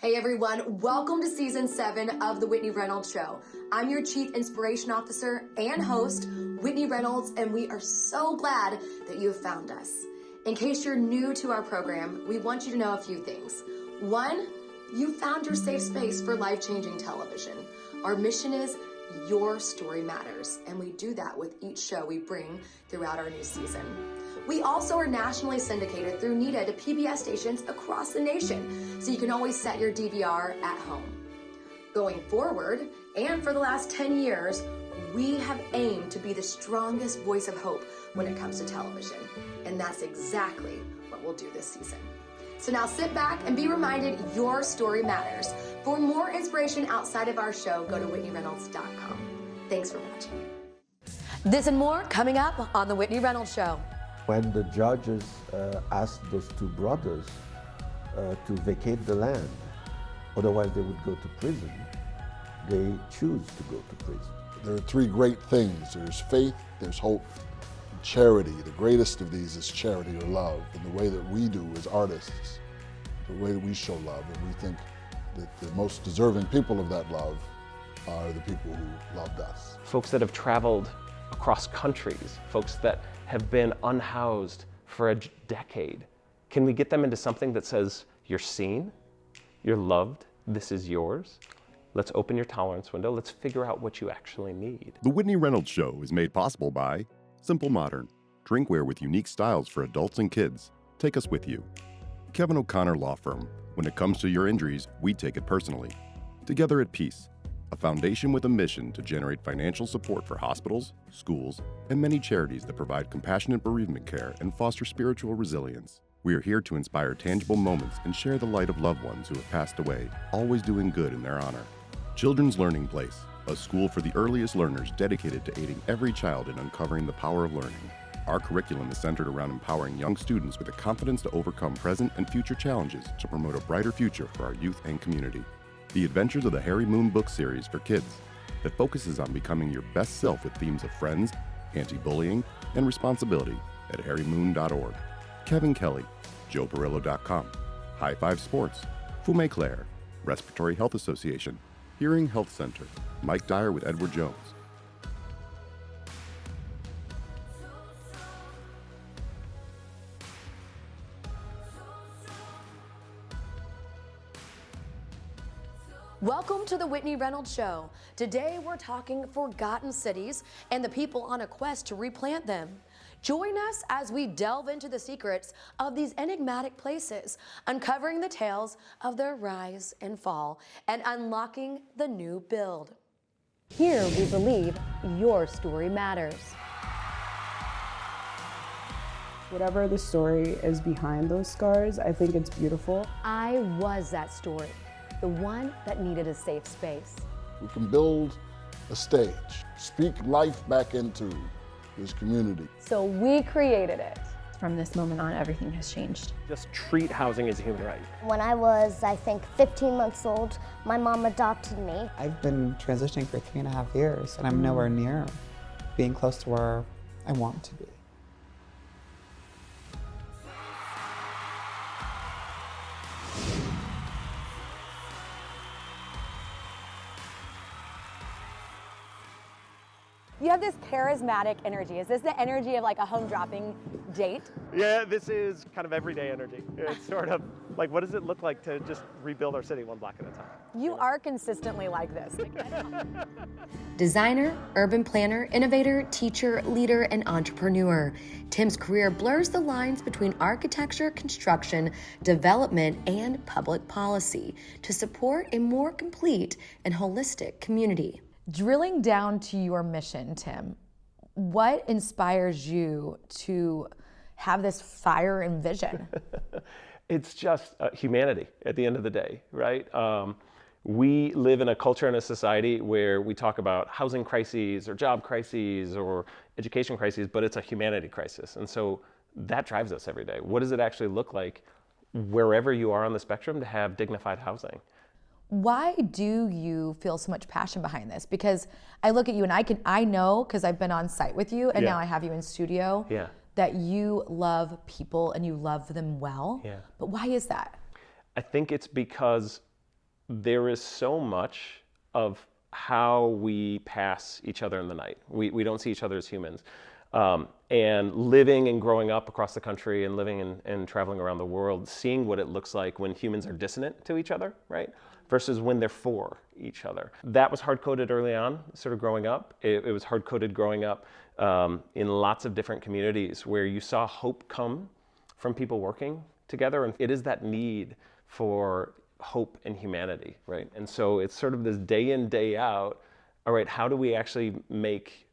Hey everyone, welcome to season 7 of The Whitney Reynolds Show. I'm your Chief Inspiration Officer and host, Whitney Reynolds, and we are so glad that you have found us. In case you're new to our program, we want you to know a few things. 1, you found your safe space for life-changing television. Our mission is your story matters, and we do that with each show we bring throughout our new season. We also are nationally syndicated through NETA to PBS stations across the nation, so you can always set your DVR at home. Going forward, and for the last 10 years, we have aimed to be the strongest voice of hope when it comes to television, and that's exactly what we'll do this season. So now sit back and be reminded your story matters. For more inspiration outside of our show, go to WhitneyReynolds.com. Thanks for watching. This and more coming up on The Whitney Reynolds Show. When the judges asked those two brothers to vacate the land, otherwise they would go to prison, they choose to go to prison. There are 3 great things. There's faith, there's hope, and charity. The greatest of these is charity or love. And the way that we do as artists, the way that we show love, and we think that the most deserving people of that love are the people who loved us. Folks that have traveled across countries, folks that have been unhoused for a decade. Can we get them into something that says, you're seen, you're loved, this is yours? Let's open your tolerance window. Let's figure out what you actually need. The Whitney Reynolds Show is made possible by Simple Modern, drinkware with unique styles for adults and kids. Take us with you. Kevin O'Connor Law Firm. When it comes to your injuries, we take it personally. Together at Peace, a foundation with a mission to generate financial support for hospitals, schools, and many charities that provide compassionate bereavement care and foster spiritual resilience. We are here to inspire tangible moments and share the light of loved ones who have passed away, always doing good in their honor. Children's Learning Place, a school for the earliest learners dedicated to aiding every child in uncovering the power of learning. Our curriculum is centered around empowering young students with the confidence to overcome present and future challenges to promote a brighter future for our youth and community. The Adventures of the Harry Moon book series for kids that focuses on becoming your best self with themes of friends, anti-bullying, and responsibility at harrymoon.org. Kevin Kelly, joeperillo.com, High Five Sports, Fume Claire, Respiratory Health Association, Hearing Health Center, Mike Dyer with Edward Jones. Welcome to the Whitney Reynolds Show. Today we're talking forgotten cities and the people on a quest to replant them. Join us as we delve into the secrets of these enigmatic places, uncovering the tales of their rise and fall and unlocking the new build. Here we believe your story matters. Whatever the story is behind those scars, I think it's beautiful. I was that story. The one that needed a safe space. We can build a stage, speak life back into this community. So we created it. From this moment on, everything has changed. Just treat housing as a human right. When I was, I think, 15 months old, my mom adopted me. I've been transitioning for 3.5 years, and I'm nowhere near being close to where I want to be. You have this charismatic energy. Is this the energy of like a home dropping date? Yeah, this is kind of everyday energy. It's sort of like, what does it look like to just rebuild our city one block at a time? You are consistently like this. Designer, urban planner, innovator, teacher, leader, and entrepreneur. Tim's career blurs the lines between architecture, construction, development, and public policy to support a more complete and holistic community. Drilling down to your mission, Tim, what inspires you to have this fire and vision? It's just humanity at the end of the day, right? We live in a culture and a society where we talk about housing crises or job crises or education crises, but it's a humanity crisis. And so that drives us every day. What does it actually look like wherever you are on the spectrum to have dignified housing? Why do you feel so much passion behind this? Because I look at you and I know, because I've been on site with you and now I have you in studio, that you love people and you love them well. But why is that? I think it's because there is so much of how we pass each other in the night. We don't see each other as humans. And living and growing up across the country and living and traveling around the world, seeing what it looks like when humans are dissonant to each other, right? Versus when they're for each other. That was hard-coded early on, sort of growing up. It was hard-coded growing up in lots of different communities where you saw hope come from people working together. And it is that need for hope and humanity, right? And so it's sort of this day in, day out, all right, how do we actually make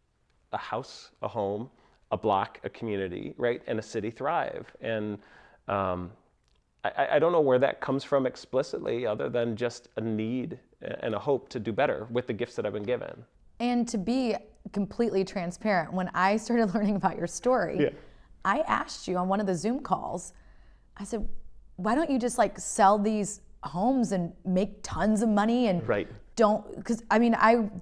a house, a home, a block, a community, right, and a city thrive? And I don't know where that comes from explicitly, other than just a need and a hope to do better with the gifts that I've been given. And to be completely transparent, when I started learning about your story, I asked you on one of the Zoom calls, I said, why don't you just like sell these homes and make tons of money and don't, because I mean,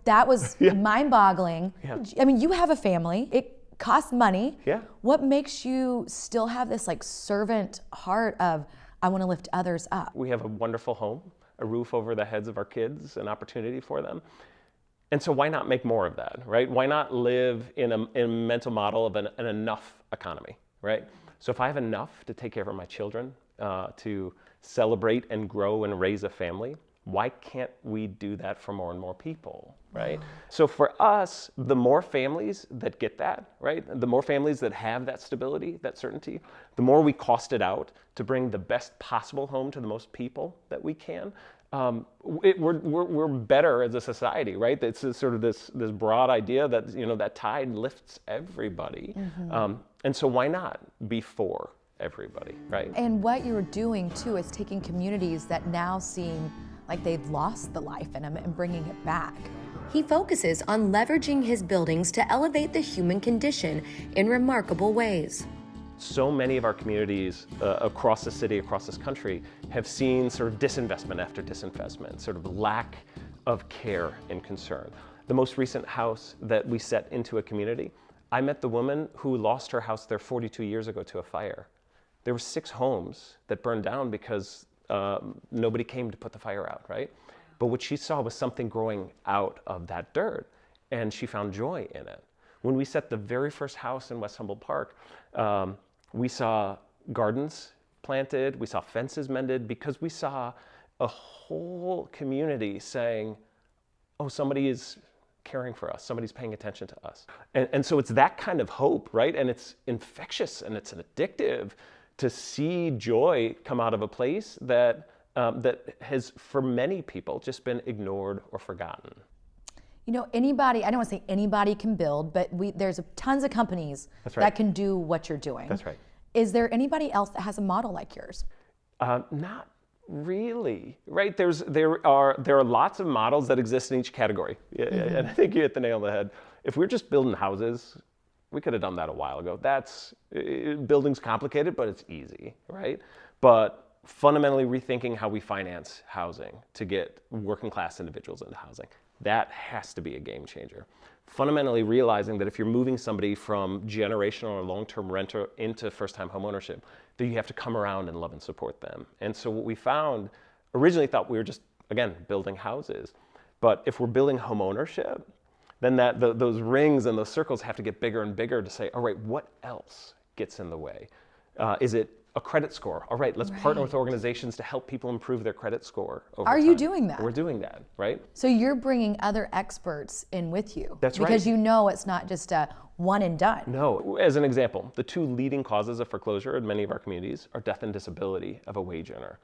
that was mind-boggling. I mean, you have a family, it costs money. What makes you still have this like servant heart of, I want to lift others up? We have a wonderful home, a roof over the heads of our kids, an opportunity for them. And so why not make more of that, right? Why not live in a mental model of an enough economy, right? So if I have enough to take care of my children, to celebrate and grow and raise a family, why can't we do that for more and more people, right? So for us, the more families that get that, right? The more families that have that stability, that certainty, the more we cost it out to bring the best possible home to the most people that we can. We're better as a society, right? It's sort of this broad idea that, you know, that tide lifts everybody. And so why not be for everybody, right? And what you're doing too is taking communities that now seem like they've lost the life in them and bringing it back. He focuses on leveraging his buildings to elevate the human condition in remarkable ways. So many of our communities across the city, across this country, have seen sort of disinvestment after disinvestment, sort of lack of care and concern. The most recent house that we set into a community, I met the woman who lost her house there 42 years ago to a fire. There were 6 homes that burned down because nobody came to put the fire out, right? But what she saw was something growing out of that dirt, and she found joy in it. When we set the very first house in West Humboldt Park, we saw gardens planted, we saw fences mended, because we saw a whole community saying, oh, somebody is caring for us, somebody's paying attention to us. And so it's that kind of hope, right? And it's infectious and it's addictive to see joy come out of a place that has, for many people, just been ignored or forgotten. You know, anybody, I don't want to say anybody can build, but there's tons of companies that can do what you're doing. That's right. Is there anybody else that has a model like yours? Not really, right? There are lots of models that exist in each category. And I think you hit the nail on the head. If we're just building houses, we could have done that a while ago. Building's complicated, but it's easy, right? But fundamentally rethinking how we finance housing to get working class individuals into housing, that has to be a game changer. Fundamentally realizing that if you're moving somebody from generational or long-term renter into first-time homeownership, that you have to come around and love and support them. And so what we found, originally thought we were just, again, building houses. But if we're building homeownership, then those rings and those circles have to get bigger and bigger to say, all right, what else gets in the way? Is it a credit score? All right, let's partner with organizations to help people improve their credit score over time. Are you doing that? We're doing that, right? So you're bringing other experts in with you. That's right. Because you know it's not just a one and done. No, as an example, the 2 leading causes of foreclosure in many of our communities are death and disability of a wage earner.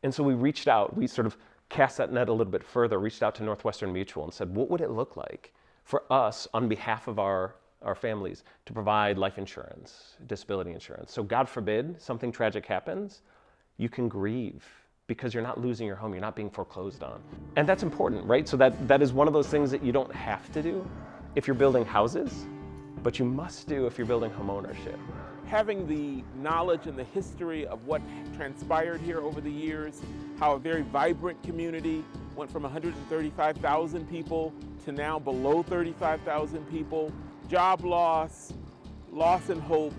And so we reached out, we sort of cast that net a little bit further, reached out to Northwestern Mutual and said, what would it look like for us on behalf of our families to provide life insurance, disability insurance? So God forbid something tragic happens, you can grieve because you're not losing your home, you're not being foreclosed on. And that's important, right? So that is one of those things that you don't have to do if you're building houses, but you must do if you're building homeownership. Having the knowledge and the history of what transpired here over the years, how a very vibrant community went from 135,000 people to now below 35,000 people, job loss, loss in hope,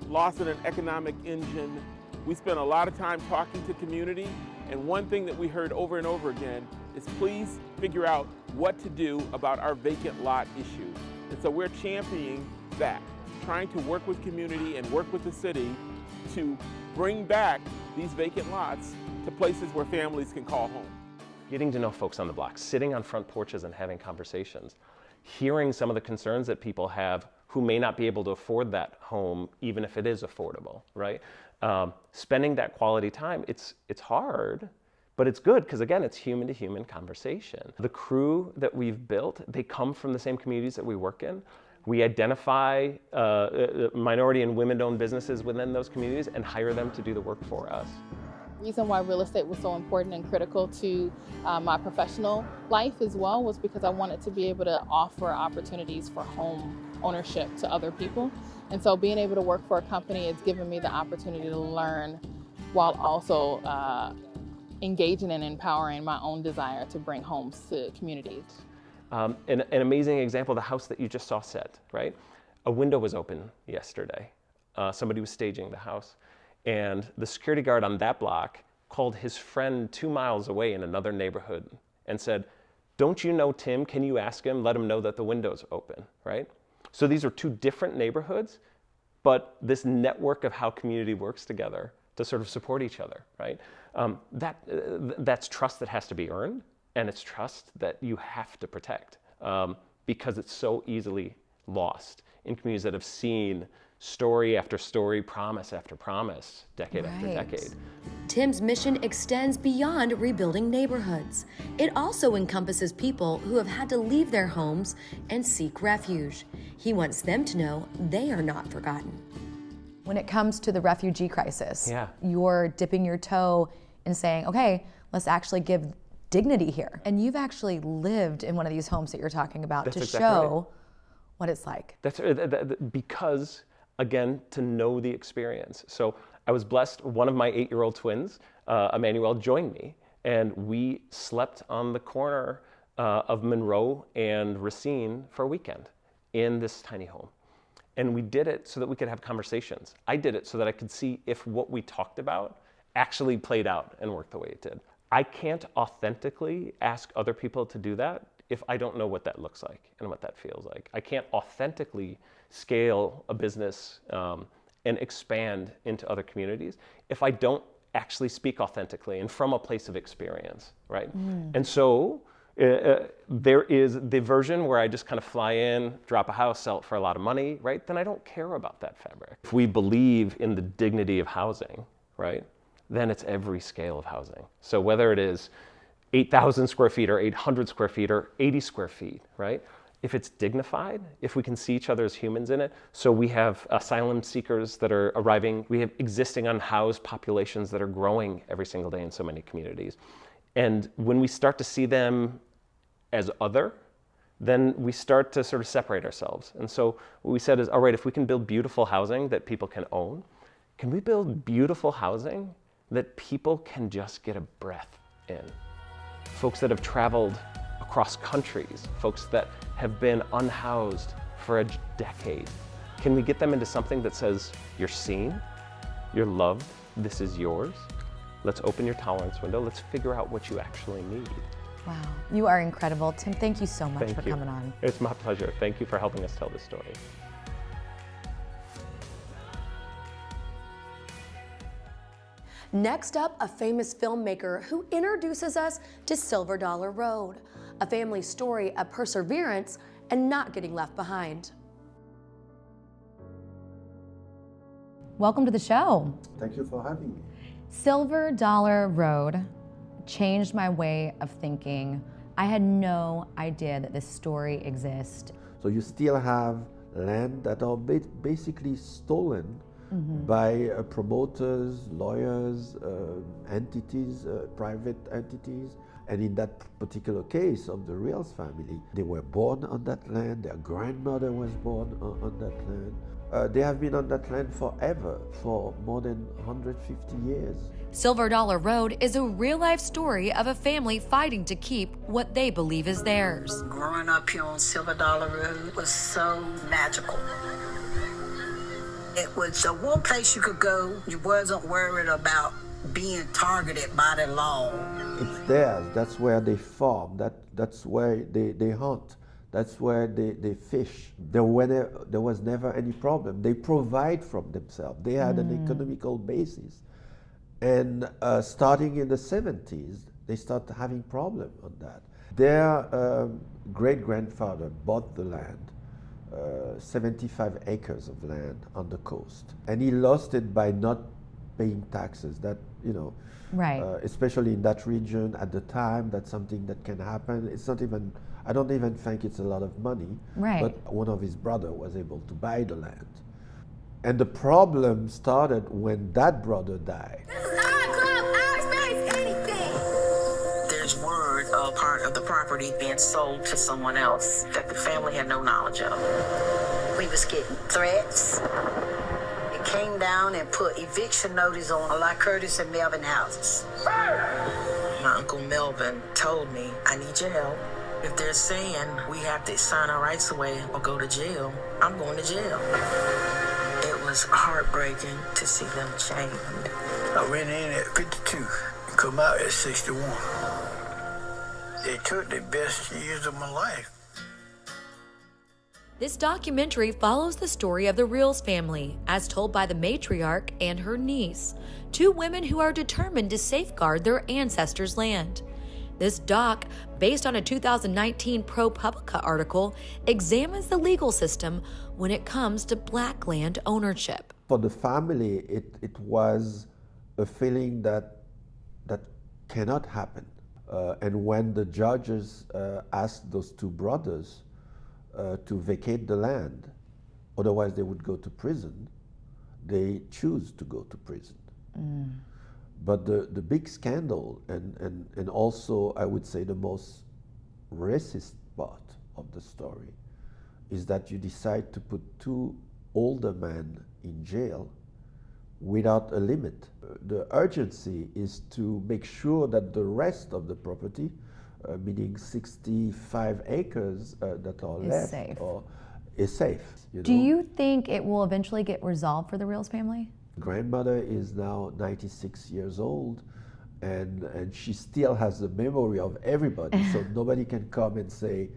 loss in an economic engine. We spent a lot of time talking to community, And one thing that we heard over and over again is please figure out what to do about our vacant lot issue. And so we're championing that, trying to work with community and work with the city to bring back these vacant lots to places where families can call home. Getting to know folks on the block, sitting on front porches and having conversations, hearing some of the concerns that people have who may not be able to afford that home, even if it is affordable, right? Spending that quality time, it's hard, but it's good because, again, it's human-to-human conversation. The crew that we've built, they come from the same communities that we work in. We identify minority and women-owned businesses within those communities and hire them to do the work for us. The reason why real estate was so important and critical to my professional life as well was because I wanted to be able to offer opportunities for home ownership to other people. And so being able to work for a company has given me the opportunity to learn while also engaging and empowering my own desire to bring homes to communities. An amazing example, the house that you just saw set, right? A window was open yesterday. Somebody was staging the house. And the security guard on that block called his friend 2 miles away in another neighborhood and said, "Don't you know Tim? Can you ask him? Let him know that the window's open," right? So these are two different neighborhoods, but this network of how community works together to sort of support each other, right? That's trust that has to be earned, and it's trust that you have to protect because it's so easily lost in communities that have seen story after story, promise after promise, decade after decade. Tim's mission extends beyond rebuilding neighborhoods. It also encompasses people who have had to leave their homes and seek refuge. He wants them to know they are not forgotten. When it comes to the refugee crisis, Yeah. you're dipping your toe and saying, okay, let's actually give dignity here. And you've actually lived in one of these homes that you're talking about to show what it's like. That's because, again, to know the experience. So I was blessed, one of my 8-year-old twins, Emmanuel, joined me, and we slept on the corner of Monroe and Racine for a weekend in this tiny home. And we did it so that we could have conversations. I did it so that I could see if what we talked about actually played out and worked the way it did. I can't authentically ask other people to do that if I don't know what that looks like and what that feels like. I can't authentically scale a business and expand into other communities if I don't actually speak authentically and from a place of experience, right? And so there is the version where I just kind of fly in, drop a house, sell it for a lot of money, right? Then I don't care about that fabric. If we believe in the dignity of housing, right, then it's every scale of housing. So whether it is 8,000 square feet or 800 square feet or 80 square feet, right? If it's dignified, if we can see each other as humans in it, so we have asylum seekers that are arriving, we have existing unhoused populations that are growing every single day in so many communities. And when we start to see them as other, then we start to sort of separate ourselves. And so what we said is, all right, if we can build beautiful housing that people can own, can we build beautiful housing that people can just get a breath in? Folks that have traveled across countries, folks that have been unhoused for a decade. Can we get them into something that says, you're seen, you're loved, this is yours? Let's open your tolerance window. Let's figure out what you actually need. Wow, you are incredible. Tim, thank you so much for coming on. It's my pleasure. Thank you for helping us tell this story. Next up, a famous filmmaker who introduces us to Silver Dollar Road, a family story of perseverance and not getting left behind. Welcome to the show. Thank you for having me. Silver Dollar Road changed my way of thinking. I had no idea that this story exists. So you still have land that are basically stolen by promoters, lawyers, entities, private entities. And in that particular case of the Reals family, they were born on that land, their grandmother was born on that land. They have been on that land forever, for more than 150 years. Silver Dollar Road is a real-life story of a family fighting to keep what they believe is theirs. Growing up here on Silver Dollar Road was so magical. It was the one place you could go. You wasn't worried about being targeted by the law. It's theirs. That's where they farm. That's where they hunt. That's where they fish. There was never any problem. They provide from themselves. They had an economical basis. And starting in the 70s, they started having problems on that. Their great-grandfather bought the land, 75 acres of land on the coast. And he lost it by not paying taxes. That, right. Especially in that region at the time, that's something that can happen. It's not even, I don't even think it's a lot of money. Right. But one of his brothers was able to buy the land. And the problem started when that brother died. There's word of part of the property being sold to someone else that the family had no knowledge of. We was getting threats. It came down and put eviction notice on a lot Curtis and Melvin houses. My Uncle Melvin told me, I need your help. If they're saying we have to sign our rights away or go to jail, I'm going to jail. It was heartbreaking to see them chained. I went in at 52 and come out at 61. They took the best years of my life. This documentary follows the story of the Reels family, as told by the matriarch and her niece, two women who are determined to safeguard their ancestors' land. This doc, based on a 2019 ProPublica article, examines the legal system when it comes to Black land ownership. For the family, it was a feeling that cannot happen. And when the judges asked those two brothers to vacate the land, otherwise they would go to prison, they choose to go to prison. But the big scandal and also I would say the most racist part of the story is that you decide to put two older men in jail without a limit. The urgency is to make sure that the rest of the property, meaning 65 acres that are left, is safe. Do you think it will eventually get resolved for the Reels family? Grandmother is now 96 years old, and she still has the memory of everybody. So nobody can come and say,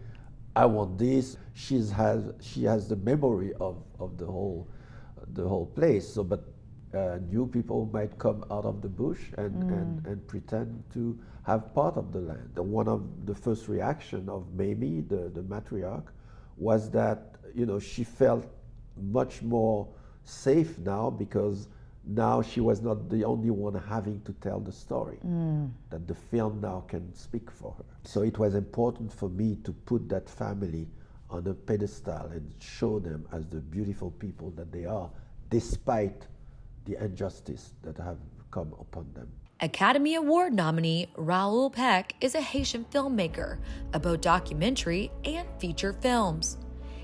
"I want this." She has the memory of the whole place. So, but new people might come out of the bush and pretend to have part of the land. And one of the first reaction of Mamie, the matriarch, was that she felt much more safe now because now she was not the only one having to tell the story, that the film now can speak for her. So it was important for me to put that family on a pedestal and show them as the beautiful people that they are, despite the injustice that have come upon them. Academy Award nominee Raoul Peck is a Haitian filmmaker of both documentary and feature films.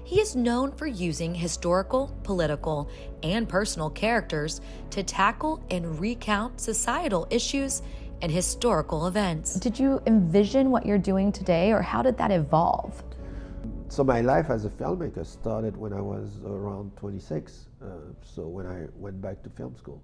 He is known for using historical, political, and personal characters to tackle and recount societal issues and historical events. Did you envision what you're doing today, or how did that evolve? So my life as a filmmaker started when I was around 26, so when I went back to film school.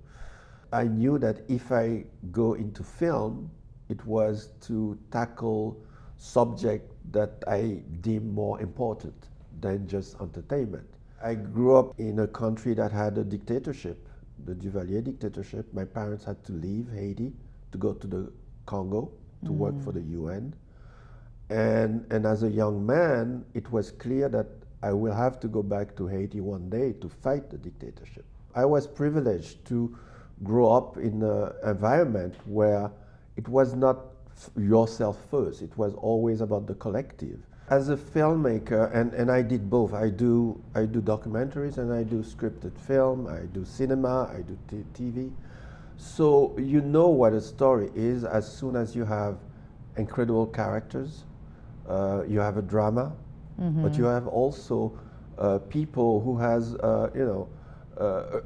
I knew that if I go into film, it was to tackle subjects that I deem more important than just entertainment. I grew up in a country that had a dictatorship, the Duvalier dictatorship. My parents had to leave Haiti to go to the Congo to work for the UN. And as a young man, it was clear that I will have to go back to Haiti one day to fight the dictatorship. I was privileged to grow up in an environment where it was not yourself first, it was always about the collective. As a filmmaker, and I did both. I do documentaries and I do scripted film, I do cinema, I do TV. So you know what a story is as soon as you have incredible characters, you have a drama, but you have also people who has a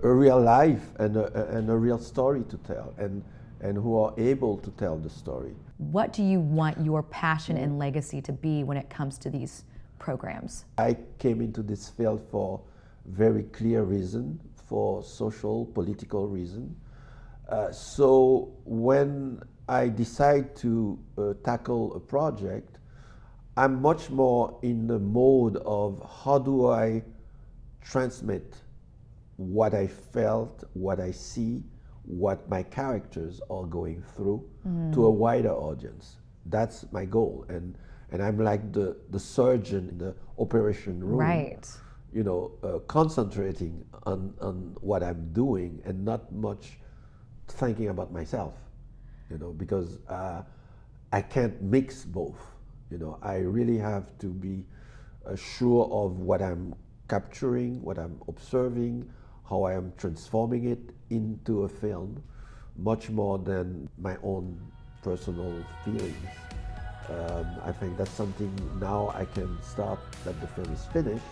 real life and a real story to tell, and who are able to tell the story. What do you want your passion and legacy to be when it comes to these programs? I came into this field for very clear reason, for social, political reason. So when I decide to tackle a project, I'm much more in the mode of how do I transmit what I felt, what I see, what my characters are going through to a wider audience. That's my goal. And I'm like the surgeon in the operation room, Right. you know, concentrating on what I'm doing and not much thinking about myself, you know, because I can't mix both. You know, I really have to be sure of what I'm capturing, what I'm observing, how I am transforming it into a film, much more than my own personal feelings. I think that's something now I can start that the film is finished.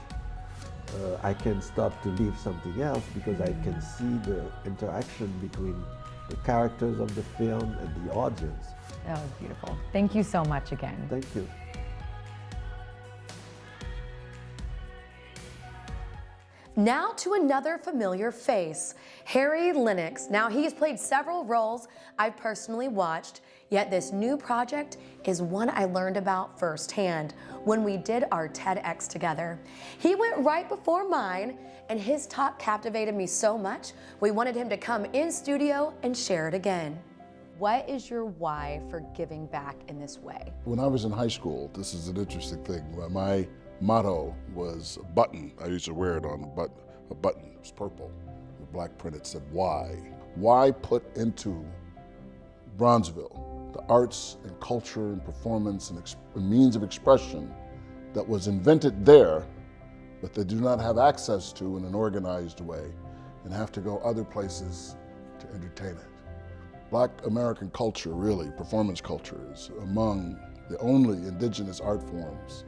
I can start to leave something else because I can see the interaction between the characters of the film and the audience. That was beautiful. Thank you so much again. Thank you. Now to another familiar face, Harry Lennox. Now he has played several roles I've personally watched, yet this new project is one I learned about firsthand when we did our TEDx together. He went right before mine, and his talk captivated me so much, we wanted him to come in studio and share it again. What is your why for giving back in this way? When I was in high school, this is an interesting thing. My motto was a button. I used to wear it on a button. It was purple. The black print, it said, why? Why put into Bronzeville the arts and culture and performance and means of expression that was invented there, but they do not have access to in an organized way and have to go other places to entertain it. Black American culture, really, performance culture, is among the only indigenous art forms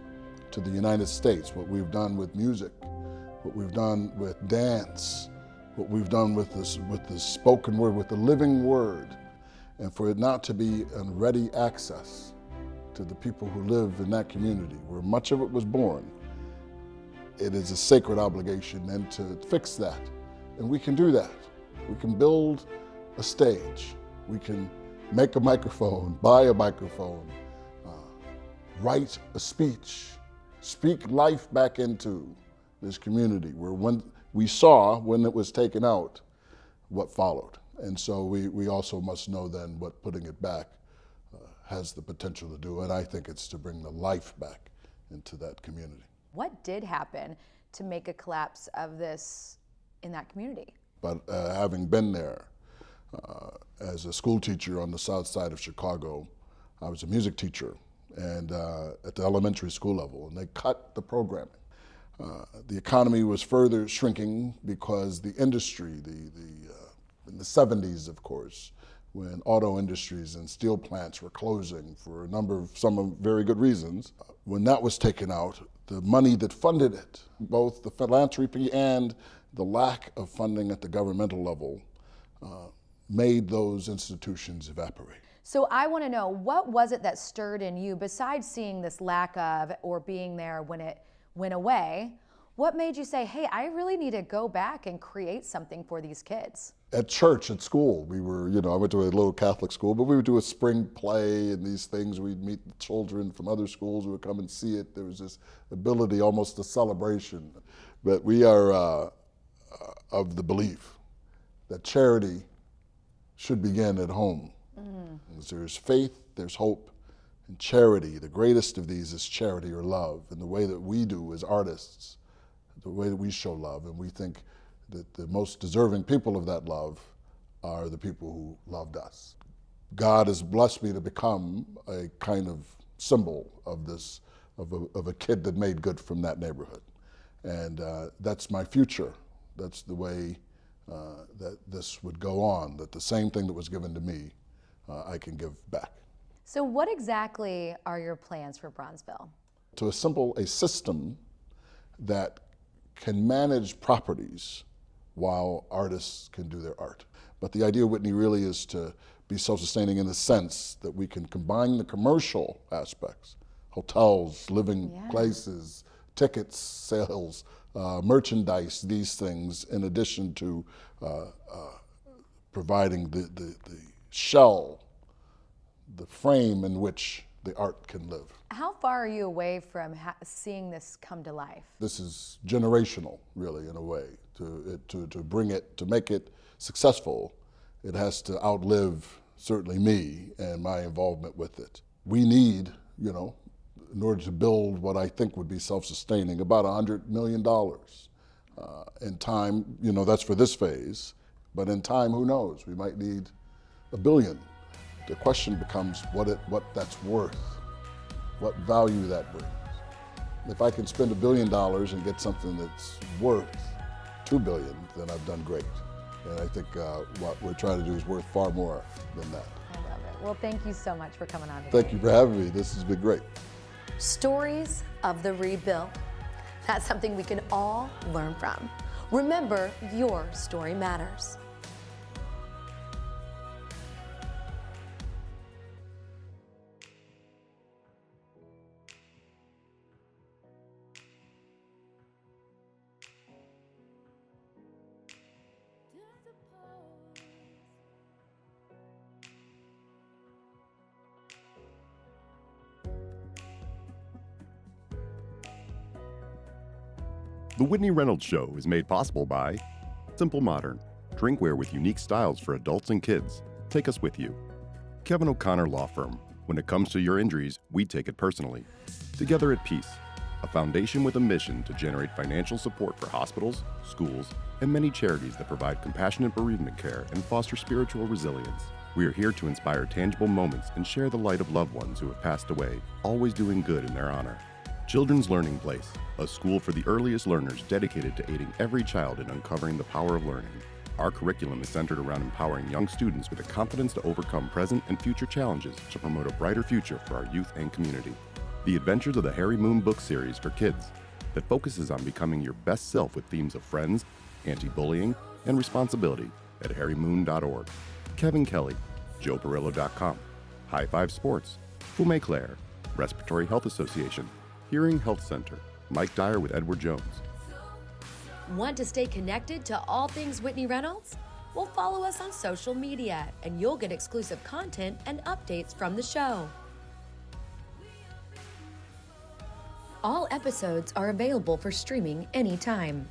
to the United States. What we've done with music, what we've done with dance, what we've done with the spoken word, with the living word, and for it not to be on ready access to the people who live in that community, where much of it was born, it is a sacred obligation then to fix that. And we can do that. We can build a stage. We can make a microphone, buy a microphone, write a speech, speak life back into this community where when we saw, when it was taken out, what followed. And so we also must know then what putting it back has the potential to do, and I think it's to bring the life back into that community. What did happen to make a collapse of this in that community? But having been there as a school teacher on the south side of Chicago, I was a music teacher and at the elementary school level, and they cut the programming. The economy was further shrinking because the industry, in the 70s, of course, when auto industries and steel plants were closing for some very good reasons, when that was taken out, the money that funded it, both the philanthropy and the lack of funding at the governmental level, made those institutions evaporate. So I want to know, what was it that stirred in you, besides seeing this lack of or being there when it went away? What made you say, hey, I really need to go back and create something for these kids? At church, at school, we were, I went to a little Catholic school, but we would do a spring play and these things. We'd meet the children from other schools who would come and see it. There was this ability, almost a celebration. But we are of the belief that charity should begin at home. There's faith, there's hope, and charity. The greatest of these is charity or love. And the way that we do as artists, the way that we show love, and we think that the most deserving people of that love are the people who loved us. God has blessed me to become a kind of symbol of this, of a kid that made good from that neighborhood. And that's my future. That's the way that this would go on, that the same thing that was given to me, I can give back. So what exactly are your plans for Bronzeville? To assemble a system that can manage properties while artists can do their art. But the idea of Whitney really is to be self-sustaining in the sense that we can combine the commercial aspects, hotels, living places, tickets, sales, merchandise, these things, in addition to providing the shell, the frame in which the art can live. How far are you away from seeing this come to life? This is generational, really, in a way. To bring it, to make it successful, it has to outlive certainly me and my involvement with it. We need, in order to build what I think would be self-sustaining, about $100 million. In time, that's for this phase, but in time, who knows? We might need $1 billion. The question becomes what that's worth, what value that brings. If I can spend $1 billion and get something that's worth $2 billion, then I've done great. And I think what we're trying to do is worth far more than that. I love it. Well, thank you so much for coming on today. Thank you for having me. This has been great. Stories of the rebuild. That's something we can all learn from. Remember, your story matters. The Whitney Reynolds Show is made possible by Simple Modern, drinkware with unique styles for adults and kids. Take us with you. Kevin O'Connor Law Firm. When it comes to your injuries, we take it personally. Together at Peace, a foundation with a mission to generate financial support for hospitals, schools, and many charities that provide compassionate bereavement care and foster spiritual resilience. We are here to inspire tangible moments and share the light of loved ones who have passed away, always doing good in their honor. Children's Learning Place, a school for the earliest learners dedicated to aiding every child in uncovering the power of learning. Our curriculum is centered around empowering young students with the confidence to overcome present and future challenges to promote a brighter future for our youth and community. The Adventures of the Harry Moon book series for kids that focuses on becoming your best self with themes of friends, anti-bullying, and responsibility at harrymoon.org. Kevin Kelly, joeperillo.com, High Five Sports, Fume Claire, Respiratory Health Association, Hearing Health Center, Mike Dyer with Edward Jones. Want to stay connected to all things Whitney Reynolds? Well, follow us on social media and you'll get exclusive content and updates from the show. All episodes are available for streaming anytime.